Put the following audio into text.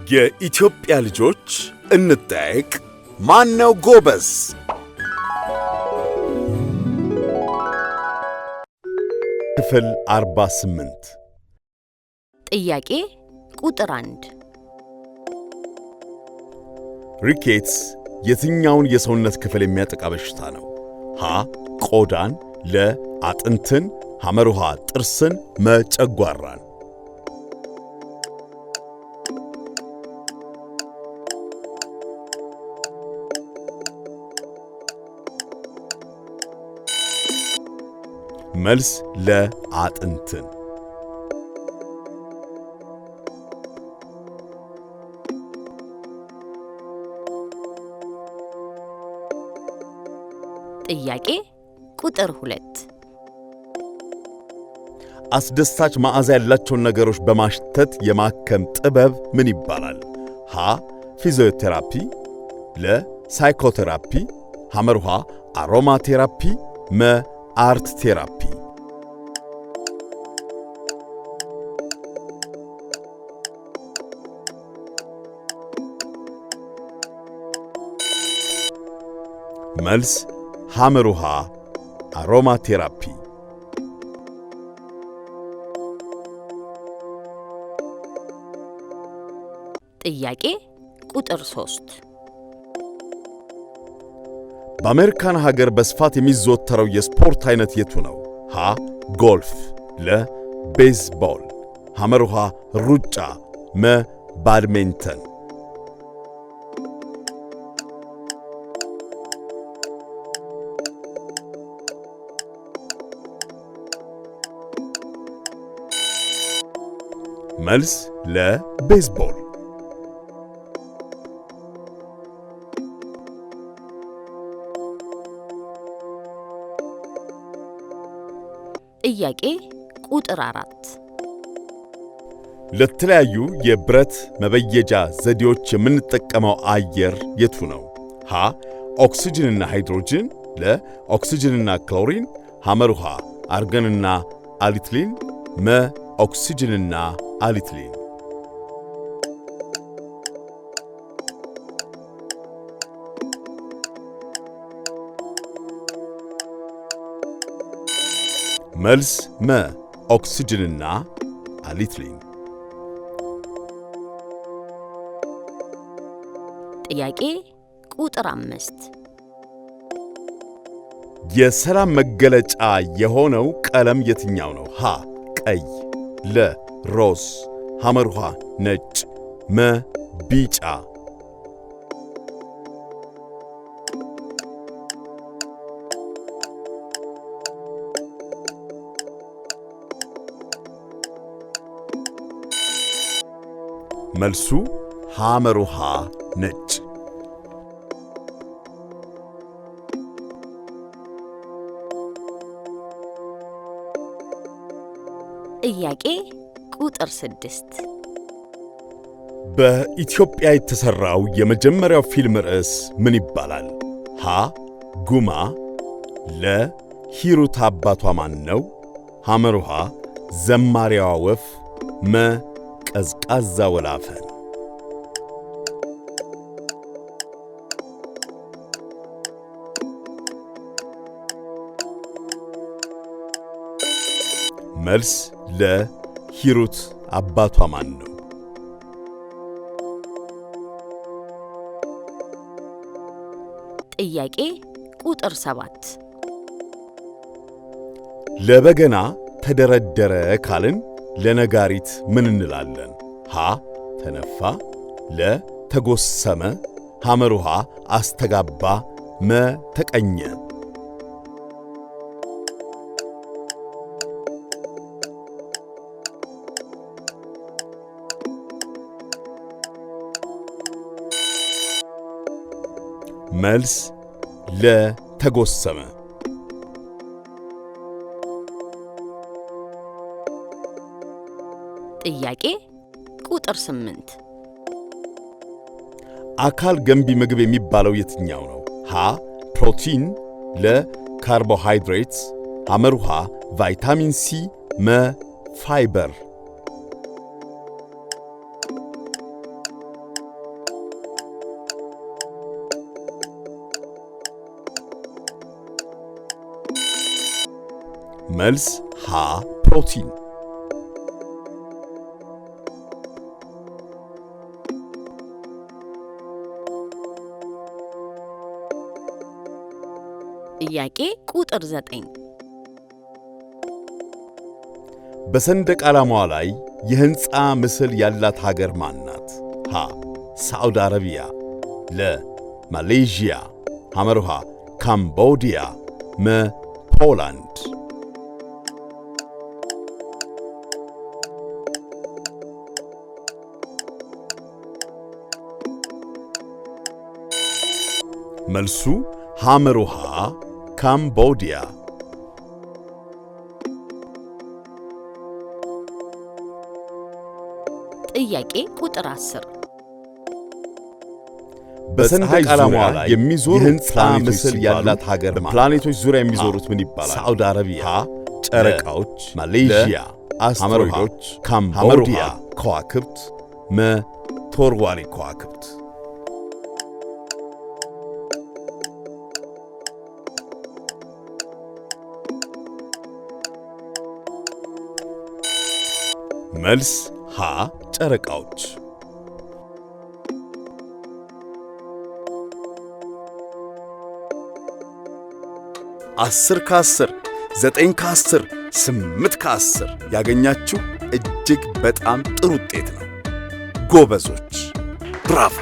የኢትዮጵያ ልጆች እንጠይቅ ማነው ጎበዝ? ክፍል 48 ጥያቄ ቁጥር 1 ሪኬትስ የትኛውን የሰውነት ክፍል የሚያጠቃ በሽታ ነው? ሀ ቆዳን፣ ለ አጥንትን፣ ሐመሩሃ ጥርስን፣ መ ጨጓራን። መልስ ለአጥንትን። ጥያቄ ቁጥር 2 አስደሳች መዓዛ ያላቸውን ነገሮች በማሽተት የማከም ጥበብ ምን ይባላል? ሀ ፊዚዮቴራፒ፣ ለ ሳይኮቴራፒ፣ ሐመሩሃ አሮማ ቴራፒ፣ መ አርት ቴራፒ። መልስ ሐመሩሃ አሮማ ቴራፒ። ጥያቄ ቁጥር 3 በአሜሪካን ሀገር በስፋት የሚዘወተረው የስፖርት አይነት የቱ ነው? ሀ ጎልፍ፣ ለ ቤዝቦል፣ ሐመሩሃ ሩጫ፣ መ ባድሚንተን። መልስ ለቤዝቦል። ጥያቄ ቁጥር 4 ለተለያዩ የብረት መበየጃ ዘዴዎች የምንጠቀመው አየር የቱ ነው? ሀ ኦክሲጅንና ሃይድሮጅን፣ ለ ኦክሲጅንና ክሎሪን፣ ሐመሩሃ አርገንና አሊትሊን፣ መ ኦክሲጅንና አሊትሊን። መልስ መ ኦክሲጅንና አሊትሊን። ጥያቄ ቁጥር 5 የሰላም መገለጫ የሆነው ቀለም የትኛው ነው? ሀ ቀይ፣ ለ ሮዝ፣ ሐመሩሃ ነጭ፣ መ ቢጫ። መልሱ ሐመሩሃ ነጭ። ጥያቄ ቁጥር 6 በኢትዮጵያ የተሰራው የመጀመሪያው ፊልም ርዕስ ምን ይባላል? ሀ ጉማ፣ ለ ሂሩት አባቷ ማን ነው፣ ሐመሩሃ ዘማሪያዋ ወፍ፣ መ ቀዝቃዛ ወላፈን። መልስ ለሂሩት አባቷ ማን ነው። ጥያቄ ቁጥር 7 ለበገና ተደረደረ ካልን ለነጋሪት ምን እንላለን? ሀ ተነፋ፣ ለ ተጎሰመ፣ ሐመሩሃ አስተጋባ፣ መ ተቀኘ። መልስ ለ ተጎሰመ። ጥያቄ ቁጥር 8 አካል ገንቢ ምግብ የሚባለው የትኛው ነው? ሀ ፕሮቲን፣ ለ ካርቦሃይድሬትስ፣ ሐመሩሃ ቫይታሚን ሲ፣ መ ፋይበር። መልስ ሀ ፕሮቲን። ጥያቄ ቁጥር 9 በሰንደቅ ዓላማዋ ላይ የሕንፃ ምስል ያላት ሀገር ማን ናት? ሀ ሳዑዲ አረቢያ፣ ለ ማሌዥያ፣ ሐመርሃ ካምቦዲያ፣ መ ፖላንድ። መልሱ ሐመርሃ ካምቦዲያ። ጥያቄ ቁጥር 10 በሰንደቅ ዓላማዋ ላይ የሚዞሩ የሕንፃ ምስል ያላት ሀገር በፕላኔቶች ዙሪያ የሚዞሩት ምን ይባላል? ሳዑዲ አረቢያ፣ ጨረቃዎች፣ ማሌዥያ፣ አስትሮይዶች፣ ካምቦዲያ፣ ከዋክብት፣ መ ተወርዋሪ ከዋክብት። መልስ ሀ ጨረቃዎች። 10 ከ10 9 ከ10 8 ከ10 ያገኛችሁ እጅግ በጣም ጥሩ ውጤት ነው። ጎበዞች፣ ብራቮ!